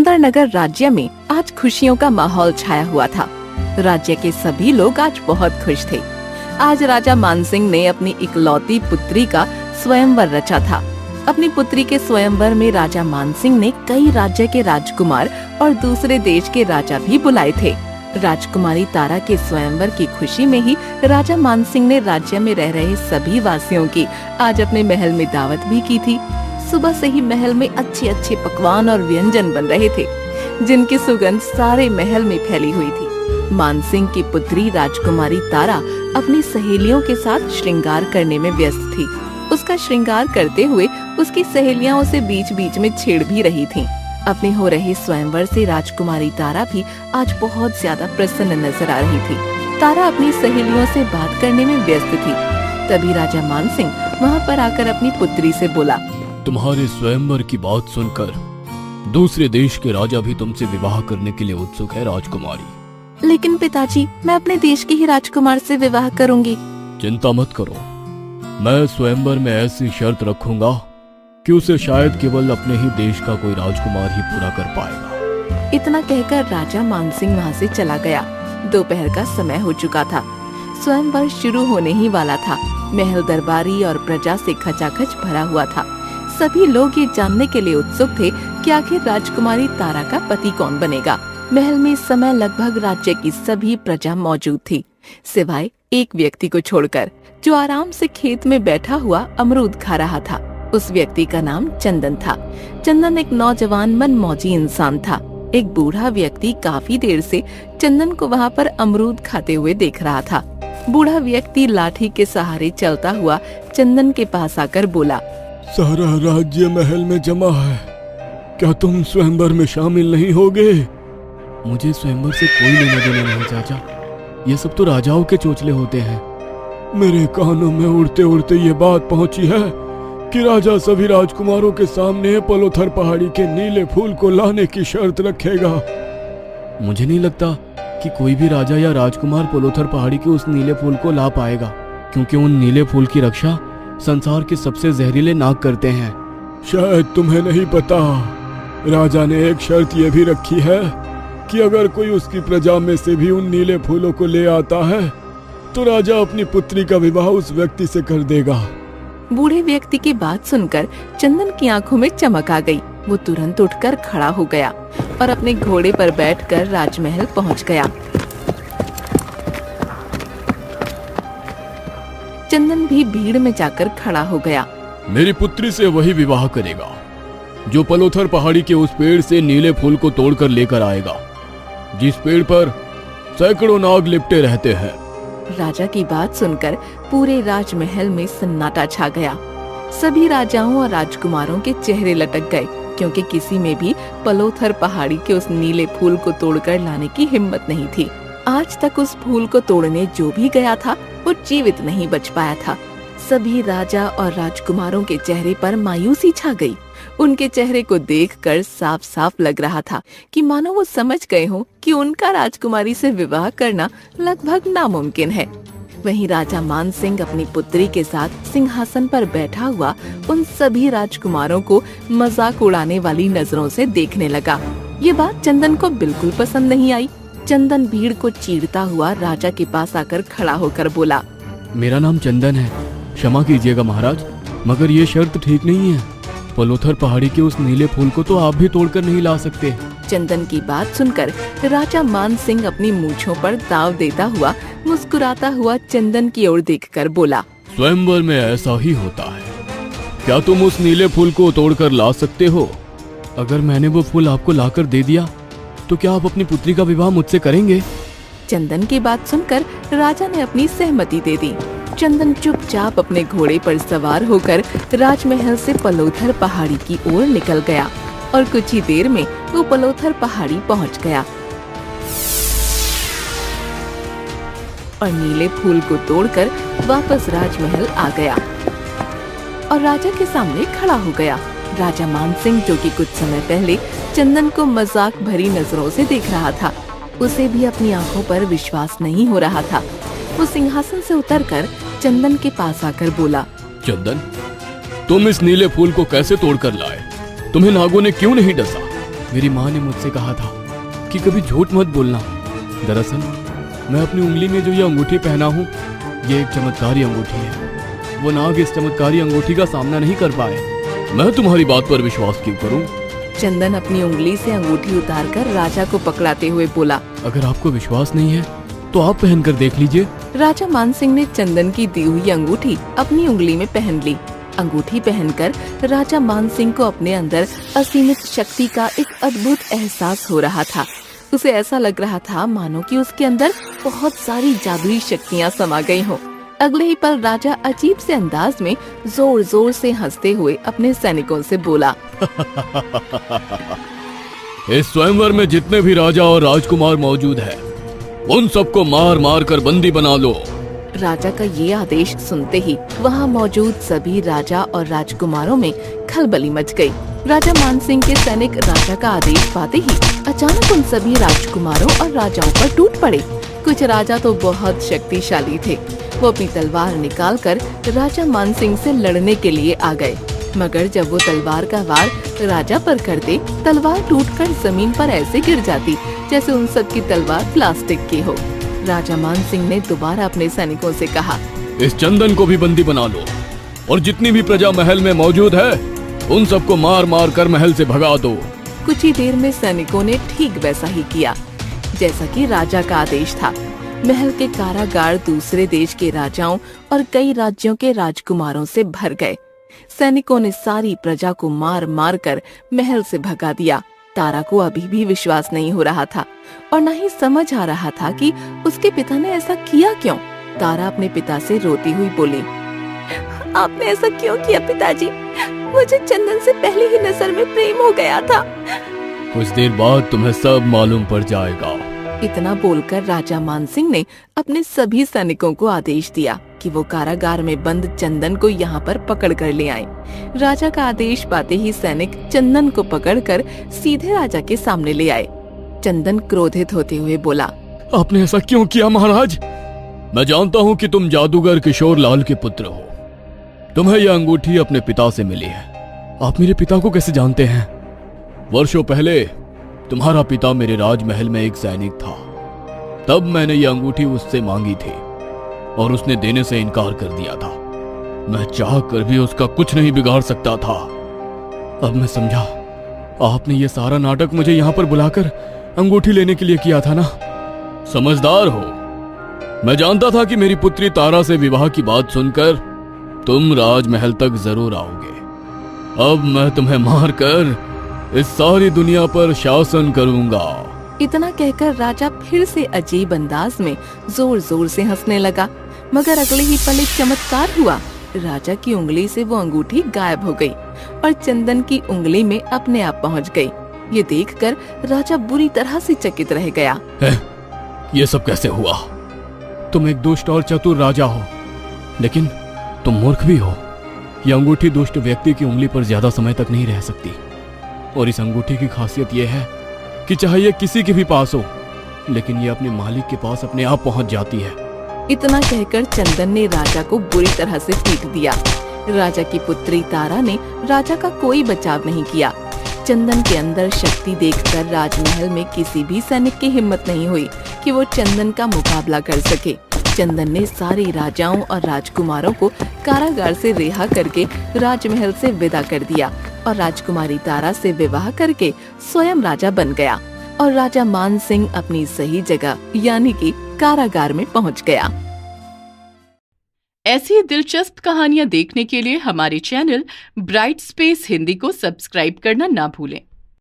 सुंदरनगर राज्य में आज खुशियों का माहौल छाया हुआ था। राज्य के सभी लोग आज बहुत खुश थे। आज राजा मानसिंह ने अपनी इकलौती पुत्री का स्वयंवर रचा था। अपनी पुत्री के स्वयंवर में राजा मानसिंह ने कई राज्य के राजकुमार और दूसरे देश के राजा भी बुलाए थे। राजकुमारी तारा के स्वयंवर की खुशी में ही राजा मानसिंह ने राज्य में रह रहे सभी वासियों की आज अपने महल में दावत भी की थी। सुबह से ही महल में अच्छे अच्छे पकवान और व्यंजन बन रहे थे, जिनकी सुगंध सारे महल में फैली हुई थी। मानसिंह की पुत्री राजकुमारी तारा अपनी सहेलियों के साथ श्रृंगार करने में व्यस्त थी। उसका श्रृंगार करते हुए उसकी सहेलियां उसे बीच बीच में छेड़ भी रही थीं। अपने हो रहे स्वयंवर से राजकुमारी तारा भी आज बहुत ज्यादा प्रसन्न नजर आ रही थी। तारा अपनी सहेलियों से बात करने में व्यस्त थी। तभी राजा मानसिंह वहाँ पर आकर अपनी पुत्री से बोला, तुम्हारे स्वयंवर की बात सुनकर दूसरे देश के राजा भी तुमसे विवाह करने के लिए उत्सुक है राजकुमारी। लेकिन पिताजी, मैं अपने देश के ही राजकुमार से विवाह करूंगी। चिंता मत करो, मैं स्वयंवर में ऐसी शर्त रखूंगा कि उसे शायद केवल अपने ही देश का कोई राजकुमार ही पूरा कर पाएगा। इतना कहकर राजा मानसिंह वहाँ से चला गया। दोपहर का समय हो चुका था। स्वयंवर शुरू होने ही वाला था। महल दरबारी और प्रजा से खचाखच भरा हुआ था। सभी लोग ये जानने के लिए उत्सुक थे कि आखिर राजकुमारी तारा का पति कौन बनेगा। महल में इस समय लगभग राज्य की सभी प्रजा मौजूद थी, सिवाय एक व्यक्ति को छोड़कर, जो आराम से खेत में बैठा हुआ अमरूद खा रहा था। उस व्यक्ति का नाम चंदन था। चंदन एक नौजवान मनमौजी इंसान था। एक बूढ़ा व्यक्ति काफी देर से चंदन को वहाँ पर अमरूद खाते हुए देख रहा था। बूढ़ा व्यक्ति लाठी के सहारे चलता हुआ चंदन के पास आकर बोला, सारा राज्य महल में जमा है, क्या तुम स्वयंवर में शामिल नहीं होगे? मुझे स्वयंवर से कोई लेना देना नहीं चाचा, ये सब तो राजाओं के चोचले होते हैं। मेरे कानों में उड़ते उड़ते ये बात पहुंची है कि राजा सभी राजकुमारों के सामने पलोथर पहाड़ी के नीले फूल को लाने की शर्त रखेगा। मुझे नहीं लगता कि कोई भी राजा या राजकुमार पलोथर पहाड़ी के उस नीले फूल को ला पाएगा, क्योंकि उन नीले फूल की रक्षा संसार के सबसे जहरीले नाग करते हैं। शायद तुम्हें नहीं पता, राजा ने एक शर्त ये भी रखी है कि अगर कोई उसकी प्रजा में से भी उन नीले फूलों को ले आता है तो राजा अपनी पुत्री का विवाह उस व्यक्ति से कर देगा। बूढ़े व्यक्ति की बात सुनकर चंदन की आंखों में चमक आ गई। वो तुरंत उठकर खड़ा हो गया और अपने घोड़े पर बैठकर राजमहल पहुंच गया। चंदन भी भीड़ में जाकर खड़ा हो गया। मेरी पुत्री से वही विवाह करेगा जो पलोथर पहाड़ी के उस पेड़ से नीले फूल को तोड़कर लेकर आएगा, जिस पेड़ पर सैकड़ों नाग लिपटे रहते हैं। राजा की बात सुनकर पूरे राजमहल में सन्नाटा छा गया। सभी राजाओं और राजकुमारों के चेहरे लटक गए, क्योंकि किसी में भी पलोथर पहाड़ी के उस नीले फूल को तोड़कर लाने की हिम्मत नहीं थी। आज तक उस फूल को तोड़ने जो भी गया था वो जीवित नहीं बच पाया था। सभी राजा और राजकुमारों के चेहरे पर मायूसी छा गई। उनके चेहरे को देखकर साफ साफ लग रहा था कि मानो वो समझ गए हों कि उनका राजकुमारी से विवाह करना लगभग नामुमकिन है। वहीं राजा मानसिंह अपनी पुत्री के साथ सिंहासन पर बैठा हुआ उन सभी राजकुमारों को मजाक उड़ाने वाली नजरों से देखने लगा। ये बात चंदन को बिल्कुल पसंद नहीं आई। चंदन भीड़ को चीरता हुआ राजा के पास आकर खड़ा होकर बोला, मेरा नाम चंदन है, क्षमा कीजिएगा महाराज, मगर ये शर्त ठीक नहीं है। पलोथर पहाड़ी के उस नीले फूल को तो आप भी तोड़कर नहीं ला सकते। चंदन की बात सुनकर राजा मानसिंह अपनी मूंछों पर दाव देता हुआ मुस्कुराता हुआ चंदन की ओर देखकर बोला, स्वयंवर में ऐसा ही होता है, क्या तुम उस नीले फूल को तोड़कर ला सकते हो? अगर मैंने वो फूल आपको लाकर दे दिया तो क्या आप अपनी पुत्री का विवाह मुझसे करेंगे? चंदन की बात सुनकर राजा ने अपनी सहमति दे दी। चंदन चुपचाप अपने घोड़े पर सवार होकर राजमहल से पलोथर पहाड़ी की ओर निकल गया और कुछ ही देर में वो पलोथर पहाड़ी पहुंच गया और नीले फूल को तोड़कर वापस राजमहल आ गया और राजा के सामने खड़ा हो गया। राजा मानसिंह, जो कि कुछ समय पहले चंदन को मजाक भरी नजरों से देख रहा था, उसे भी अपनी आंखों पर विश्वास नहीं हो रहा था। वो सिंहासन से उतरकर चंदन के पास आकर बोला, चंदन, तुम इस नीले फूल को कैसे तोड़कर लाए? तुम्हें नागों ने क्यों नहीं डसा? मेरी माँ ने मुझसे कहा था कि कभी झूठ मत बोलना। दरअसल मैं अपनी उंगली में जो ये अंगूठी पहना हूँ, ये एक चमत्कारी अंगूठी है। वो नाग इस चमत्कारी अंगूठी का सामना नहीं कर पाए। मैं तुम्हारी बात पर विश्वास क्यों करूं? चंदन अपनी उंगली से अंगूठी उतारकर राजा को पकड़ाते हुए बोला। अगर आपको विश्वास नहीं है तो आप पहनकर देख लीजिए। राजा मानसिंह ने चंदन की दी हुई अंगूठी अपनी उंगली में पहन ली। अंगूठी पहनकर राजा मानसिंह को अपने अंदर असीमित शक्ति का एक अद्भुत एहसास हो रहा था। उसे ऐसा लग रहा था मानो कि उसके अंदर बहुत सारी जादुई शक्तियाँ समा गई हों। अगले ही पल राजा अजीब से अंदाज में जोर जोर से हंसते हुए अपने सैनिकों से बोला। इस स्वयंवर में जितने भी राजा और राजकुमार मौजूद हैं, उन सबको मार मार कर बंदी बना लो। राजा का ये आदेश सुनते ही वहाँ मौजूद सभी राजा और राजकुमारों में खलबली मच गई। राजा मानसिंह के सैनिक राजा का आदेश पाते ही अचानक उन सभी राजकुमारों और राजाओं पर टूट पड़े। कुछ राजा तो बहुत शक्तिशाली थे। वो अपनी तलवार निकालकर राजा मानसिंह से लड़ने के लिए आ गए, मगर जब वो तलवार का वार राजा पर करते, तलवार टूटकर जमीन पर ऐसे गिर जाती जैसे उन सब की तलवार प्लास्टिक की हो। राजा मानसिंह ने दोबारा अपने सैनिकों से कहा, इस चंदन को भी बंदी बना लो और जितनी भी प्रजा महल में मौजूद है उन सबको मार मार कर महल से भगा दो। कुछ ही देर में सैनिकों ने ठीक वैसा ही किया जैसा कि राजा का आदेश था। महल के कारागार दूसरे देश के राजाओं और कई राज्यों के राजकुमारों से भर गए। सैनिकों ने सारी प्रजा को मार मार कर महल से भगा दिया। तारा को अभी भी विश्वास नहीं हो रहा था और न ही समझ आ रहा था कि उसके पिता ने ऐसा किया क्यों। तारा अपने पिता से रोती हुई बोली, आपने ऐसा क्यों किया पिताजी? मुझे चंदन से पहले ही नजर में प्रेम हो गया था। कुछ देर बाद तुम्हें सब मालूम पड़ जाएगा। इतना बोलकर राजा मानसिंह ने अपने सभी सैनिकों को आदेश दिया कि वो कारागार में बंद चंदन को यहाँ पर पकड़ कर ले आए। राजा का आदेश पाते ही सैनिक चंदन को पकड़कर सीधे राजा के सामने ले आए। चंदन क्रोधित होते हुए बोला, आपने ऐसा क्यों किया महाराज? मैं जानता हूँ कि तुम जादूगर किशोर लाल के पुत्र हो। तुम्हें यह अंगूठी अपने पिता से मिली है। आप मेरे पिता को कैसे जानते हैं? वर्षों पहले तुम्हारा पिता मेरे राजमहल में एक सैनिक था। तब मैंने ये अंगूठी उससे मांगी थी और उसने देने से इनकार कर दिया था। मैं चाह कर भी उसका कुछ नहीं बिगाड़ सकता था। अब मैं समझा, आपने ये सारा नाटक मुझे यहाँ पर बुलाकर अंगूठी लेने के लिए किया था ना। समझदार हो। मैं जानता था कि मेरी पुत्री तारा से विवाह की बात सुनकर तुम राजमहल तक जरूर आओगे। अब मैं तुम्हें मारकर इस सारी दुनिया पर शासन करूंगा। इतना कहकर राजा फिर से अजीब अंदाज में जोर जोर से हंसने लगा, मगर अगले ही पल एक चमत्कार हुआ। राजा की उंगली से वो अंगूठी गायब हो गई और चंदन की उंगली में अपने आप पहुंच गई। ये देखकर राजा बुरी तरह से चकित रह गया। ये सब कैसे हुआ? तुम एक दुष्ट और चतुर राजा हो, लेकिन तुम मूर्ख भी हो। ये अंगूठी दुष्ट व्यक्ति की उंगली पर ज्यादा समय तक नहीं रह सकती और इस अंगूठी की खासियत यह है कि चाहे ये किसी के भी पास हो, लेकिन ये अपने मालिक के पास अपने आप पहुंच जाती है। इतना कहकर चंदन ने राजा को बुरी तरह से पीट दिया। राजा की पुत्री तारा ने राजा का कोई बचाव नहीं किया। चंदन के अंदर शक्ति देखकर राजमहल में किसी भी सैनिक की हिम्मत नहीं हुई कि वो चंदन का मुकाबला कर सके। चंदन ने सारे राजाओं और राजकुमारों को कारागार से रिहा करके राजमहल से विदा कर दिया और राजकुमारी तारा से विवाह करके स्वयं राजा बन गया और राजा मानसिंह अपनी सही जगह यानी कि कारागार में पहुंच गया। ऐसी दिलचस्प कहानियां देखने के लिए हमारे चैनल ब्राइट स्पेस हिंदी को सब्सक्राइब करना ना भूलें।